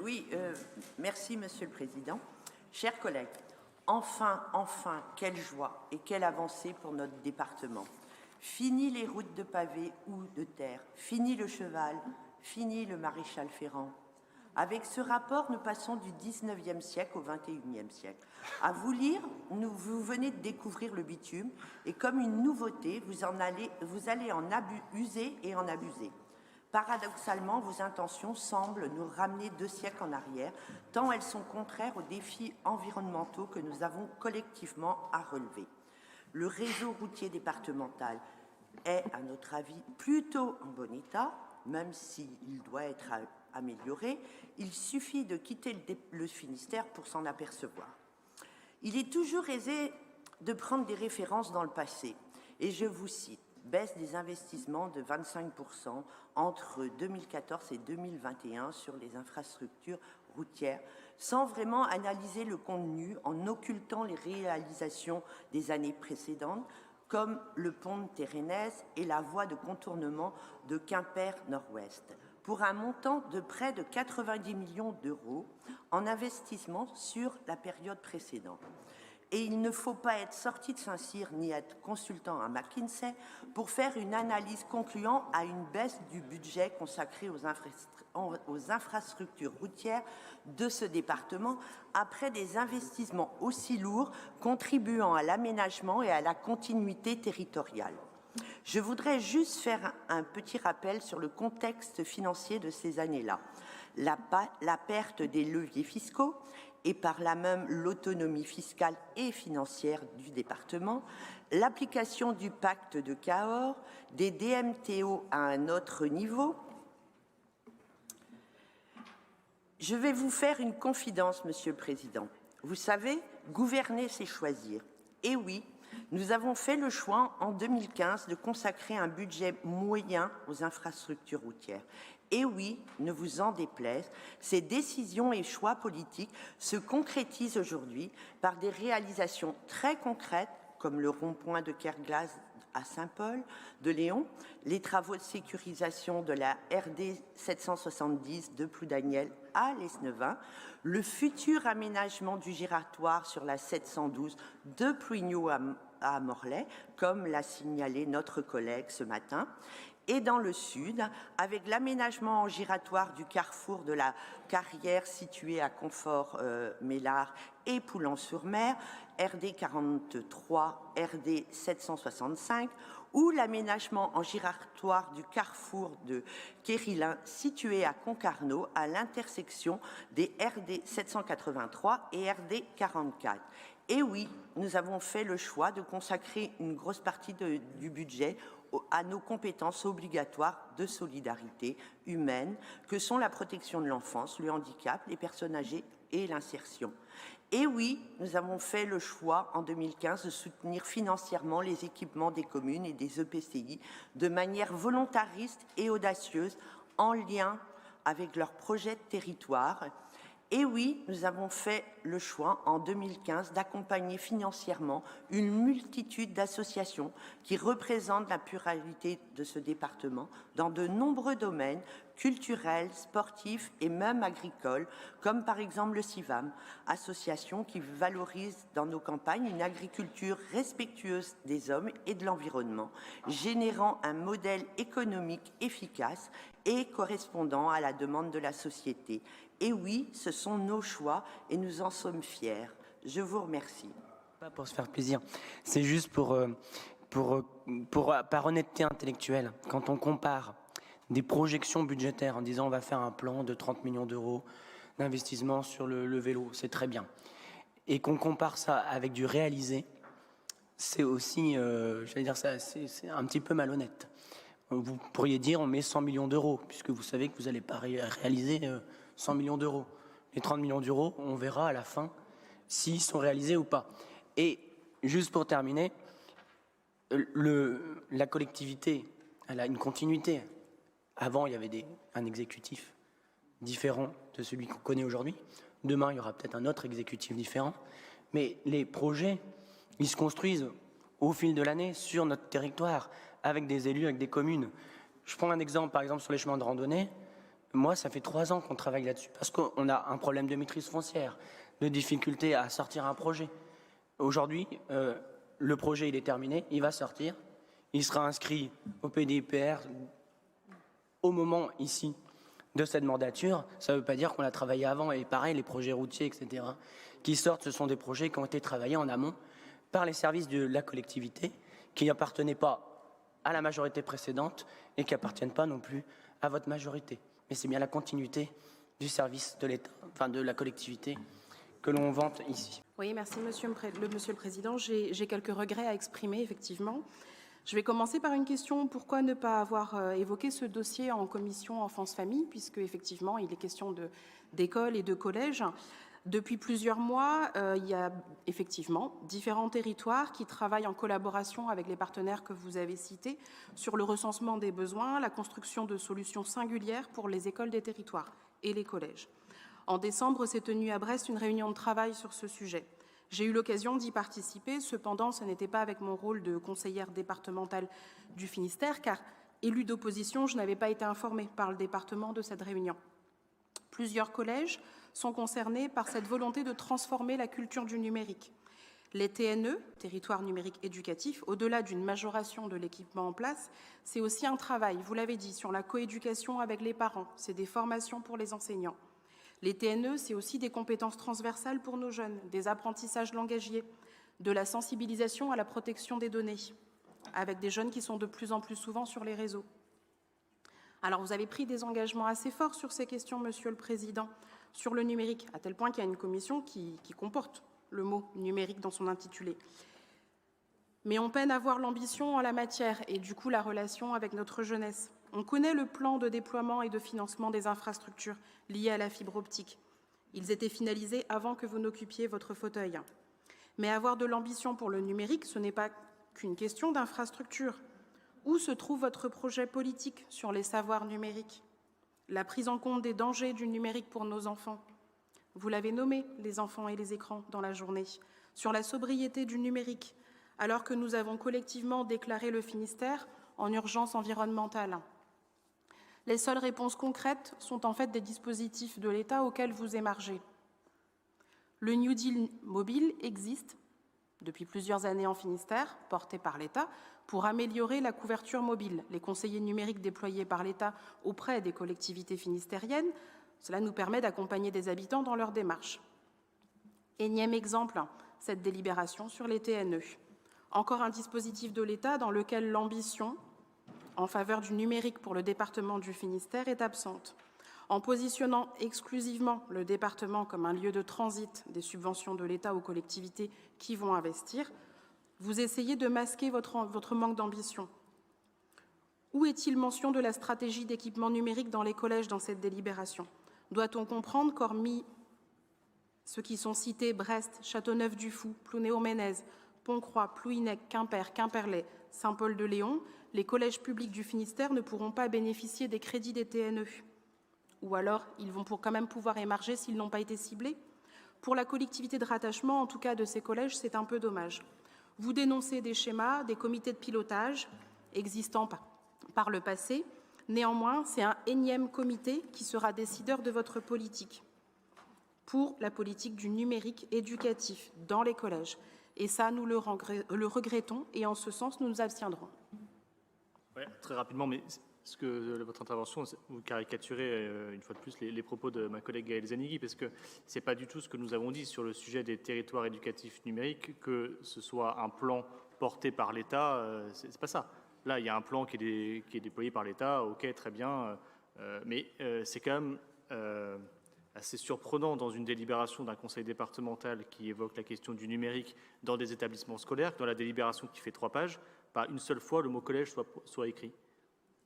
Oui, merci Monsieur le Président. Chers collègues, enfin, quelle joie et quelle avancée pour notre département. Fini les routes de pavés ou de terre, fini le cheval, fini le maréchal Ferrand. Avec ce rapport, nous passons du 19e siècle au 21e siècle. À vous lire, vous venez de découvrir le bitume et comme une nouveauté, vous allez en user et en abuser. Paradoxalement, vos intentions semblent nous ramener 2 siècles en arrière, tant elles sont contraires aux défis environnementaux que nous avons collectivement à relever. Le réseau routier départemental est, à notre avis, plutôt en bon état, même s'il doit être amélioré. Il suffit de quitter le Finistère pour s'en apercevoir. Il est toujours aisé de prendre des références dans le passé, et je vous cite. Baisse des investissements de 25% entre 2014 et 2021 sur les infrastructures routières, sans vraiment analyser le contenu, en occultant les réalisations des années précédentes, comme le pont de Térénèse et la voie de contournement de Quimper Nord-Ouest, pour un montant de près de 90 millions d'euros en investissement sur la période précédente. Et il ne faut pas être sorti de Saint-Cyr ni être consultant à McKinsey pour faire une analyse concluant à une baisse du budget consacré aux infrastructures routières de ce département après des investissements aussi lourds contribuant à l'aménagement et à la continuité territoriale. Je voudrais juste faire un petit rappel sur le contexte financier de ces années-là. La perte des leviers fiscaux et par là même l'autonomie fiscale et financière du département, l'application du pacte de Cahors, des DMTO à un autre niveau. Je vais vous faire une confidence, Monsieur le Président. Vous savez, gouverner, c'est choisir. Et oui, nous avons fait le choix en 2015 de consacrer un budget moyen aux infrastructures routières. Et oui, ne vous en déplaise, ces décisions et choix politiques se concrétisent aujourd'hui par des réalisations très concrètes comme le rond-point de Kerglas à Saint-Paul de Léon, les travaux de sécurisation de la RD 770 de Ploudaniel à Lesneven, le futur aménagement du giratoire sur la 712 de Plouigneau à Morlaix, comme l'a signalé notre collègue ce matin, et dans le sud, avec l'aménagement en giratoire du carrefour de la carrière située à Confort-Mélard et Poulan-sur-Mer, RD 43, RD 765, ou l'aménagement en giratoire du carrefour de Quérilin situé à Concarneau à l'intersection des RD 783 et RD 44. Et oui, nous avons fait le choix de consacrer une grosse partie du budget à nos compétences obligatoires de solidarité humaine que sont la protection de l'enfance, le handicap, les personnes âgées et l'insertion. Et oui, nous avons fait le choix en 2015 de soutenir financièrement les équipements des communes et des EPCI de manière volontariste et audacieuse en lien avec leurs projets de territoire. Et oui, nous avons fait le choix en 2015 d'accompagner financièrement une multitude d'associations qui représentent la pluralité de ce département dans de nombreux domaines culturels, sportifs et même agricoles, comme par exemple le CIVAM, association qui valorise dans nos campagnes une agriculture respectueuse des hommes et de l'environnement, générant un modèle économique efficace et correspondant à la demande de la société. Et oui, ce sont nos choix et nous en sommes fiers. Je vous remercie. Pas pour se faire plaisir, c'est juste par honnêteté intellectuelle, quand on compare des projections budgétaires en disant on va faire un plan de 30 millions d'euros d'investissement sur le vélo, c'est très bien. Et qu'on compare ça avec du réalisé, c'est aussi, j'allais dire ça, c'est un petit peu malhonnête. Vous pourriez dire on met 100 millions d'euros, puisque vous savez que vous n'allez pas réaliser 100 millions d'euros. Les 30 millions d'euros, on verra à la fin s'ils sont réalisés ou pas. Et juste pour terminer, la collectivité, elle a une continuité. Avant, il y avait un exécutif différent de celui qu'on connaît aujourd'hui. Demain, il y aura peut-être un autre exécutif différent. Mais les projets, ils se construisent au fil de l'année sur notre territoire, avec des élus, avec des communes. Je prends un exemple, par exemple, sur les chemins de randonnée. Moi, ça fait 3 ans qu'on travaille là-dessus, parce qu'on a un problème de maîtrise foncière, de difficulté à sortir un projet. Aujourd'hui, le projet, il est terminé, il va sortir, il sera inscrit au PDIPR au moment, ici, de cette mandature. Ça ne veut pas dire qu'on a travaillé avant, et pareil, les projets routiers, etc., qui sortent, ce sont des projets qui ont été travaillés en amont par les services de la collectivité, qui n'appartenaient pas à la majorité précédente et qui n'appartiennent pas non plus à votre majorité. Mais c'est bien la continuité du service de l'État, enfin de la collectivité, que l'on vante ici. Oui, merci Monsieur le Président. J'ai quelques regrets à exprimer, effectivement. Je vais commencer par une question. Pourquoi ne pas avoir évoqué ce dossier en commission enfance-famille, puisque effectivement il est question d'écoles et de collèges. Depuis plusieurs mois, il y a effectivement différents territoires qui travaillent en collaboration avec les partenaires que vous avez cités sur le recensement des besoins, la construction de solutions singulières pour les écoles des territoires et les collèges. En décembre, s'est tenue à Brest une réunion de travail sur ce sujet. J'ai eu l'occasion d'y participer, cependant ce n'était pas avec mon rôle de conseillère départementale du Finistère, car élue d'opposition, je n'avais pas été informée par le département de cette réunion. Plusieurs collèges sont concernés par cette volonté de transformer la culture du numérique. Les TNE, territoires numériques éducatifs, au-delà d'une majoration de l'équipement en place, c'est aussi un travail, vous l'avez dit, sur la coéducation avec les parents, c'est des formations pour les enseignants. Les TNE, c'est aussi des compétences transversales pour nos jeunes, des apprentissages langagiers, de la sensibilisation à la protection des données, avec des jeunes qui sont de plus en plus souvent sur les réseaux. Alors, vous avez pris des engagements assez forts sur ces questions, Monsieur le Président, sur le numérique, à tel point qu'il y a une commission qui comporte le mot numérique dans son intitulé. Mais on peine à voir l'ambition en la matière et du coup la relation avec notre jeunesse. On connaît le plan de déploiement et de financement des infrastructures liées à la fibre optique. Ils étaient finalisés avant que vous n'occupiez votre fauteuil. Mais avoir de l'ambition pour le numérique, ce n'est pas qu'une question d'infrastructure. Où se trouve votre projet politique sur les savoirs numériques? La prise en compte des dangers du numérique pour nos enfants. Vous l'avez nommé, les enfants et les écrans dans la journée. Sur la sobriété du numérique, alors que nous avons collectivement déclaré le Finistère en urgence environnementale. Les seules réponses concrètes sont en fait des dispositifs de l'État auxquels vous émargez. Le New Deal mobile existe depuis plusieurs années en Finistère, porté par l'État, pour améliorer la couverture mobile. Les conseillers numériques déployés par l'État auprès des collectivités finistériennes, cela nous permet d'accompagner des habitants dans leur démarche. Énième exemple, cette délibération sur les TNE. Encore un dispositif de l'État dans lequel l'ambition en faveur du numérique pour le département du Finistère est absente. En positionnant exclusivement le département comme un lieu de transit des subventions de l'État aux collectivités qui vont investir, vous essayez de masquer votre manque d'ambition. Où est-il mention de la stratégie d'équipement numérique dans les collèges dans cette délibération? Doit-on comprendre qu'hormis ceux qui sont cités, Brest, Châteauneuf-du-Fou, Plounéo-Ménez, Pont-Croix, Plouhinec, Quimper, Quimperlé, Saint-Paul-de-Léon, les collèges publics du Finistère ne pourront pas bénéficier des crédits des TNE? Ou alors, ils vont quand même pouvoir émarger s'ils n'ont pas été ciblés? Pour la collectivité de rattachement, en tout cas de ces collèges, c'est un peu dommage. Vous dénoncez des schémas, des comités de pilotage existants par le passé. Néanmoins, c'est un énième comité qui sera décideur de votre politique pour la politique du numérique éducatif dans les collèges. Et ça, nous le regrettons et en ce sens, nous nous abstiendrons. Ouais, très rapidement, mais ce que votre intervention, vous caricaturez une fois de plus les propos de ma collègue Gaëlle Zanigui, parce que c'est pas du tout ce que nous avons dit sur le sujet des territoires éducatifs numériques, que ce soit un plan porté par l'État, c'est pas ça. Là, il y a un plan qui est déployé par l'État, ok, très bien, mais c'est quand même assez surprenant dans une délibération d'un conseil départemental qui évoque la question du numérique dans des établissements scolaires, que dans la délibération qui fait 3 pages, pas une seule fois le mot collège soit écrit.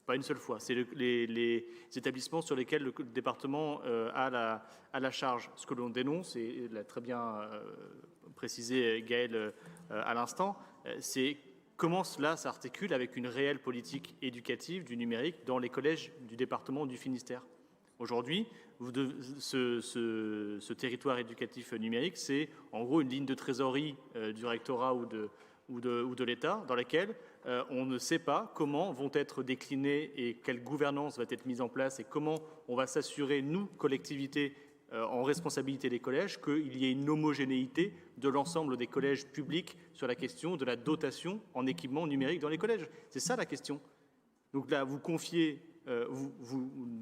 Pas une seule fois. C'est les établissements sur lesquels le département a la charge. Ce que l'on dénonce, et l'a très bien précisé Gaëlle à l'instant, c'est comment cela s'articule avec une réelle politique éducative du numérique dans les collèges du département du Finistère. Aujourd'hui, ce territoire éducatif numérique, c'est en gros une ligne de trésorerie du rectorat ou de l'État, dans laquelle on ne sait pas comment vont être déclinés et quelle gouvernance va être mise en place et comment on va s'assurer, nous, collectivités, en responsabilité des collèges, qu'il y ait une homogénéité de l'ensemble des collèges publics sur la question de la dotation en équipement numérique dans les collèges. C'est ça la question. Donc là, vous confiez, vous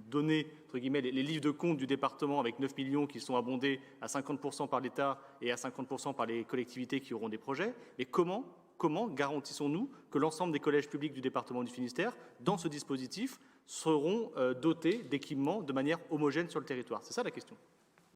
donnez, entre guillemets, les livres de compte du département avec 9 millions qui sont abondés à 50% par l'État et à 50% par les collectivités qui auront des projets. Mais comment garantissons-nous que l'ensemble des collèges publics du département du Finistère, dans ce dispositif, seront dotés d'équipements de manière homogène sur le territoire? C'est ça la question.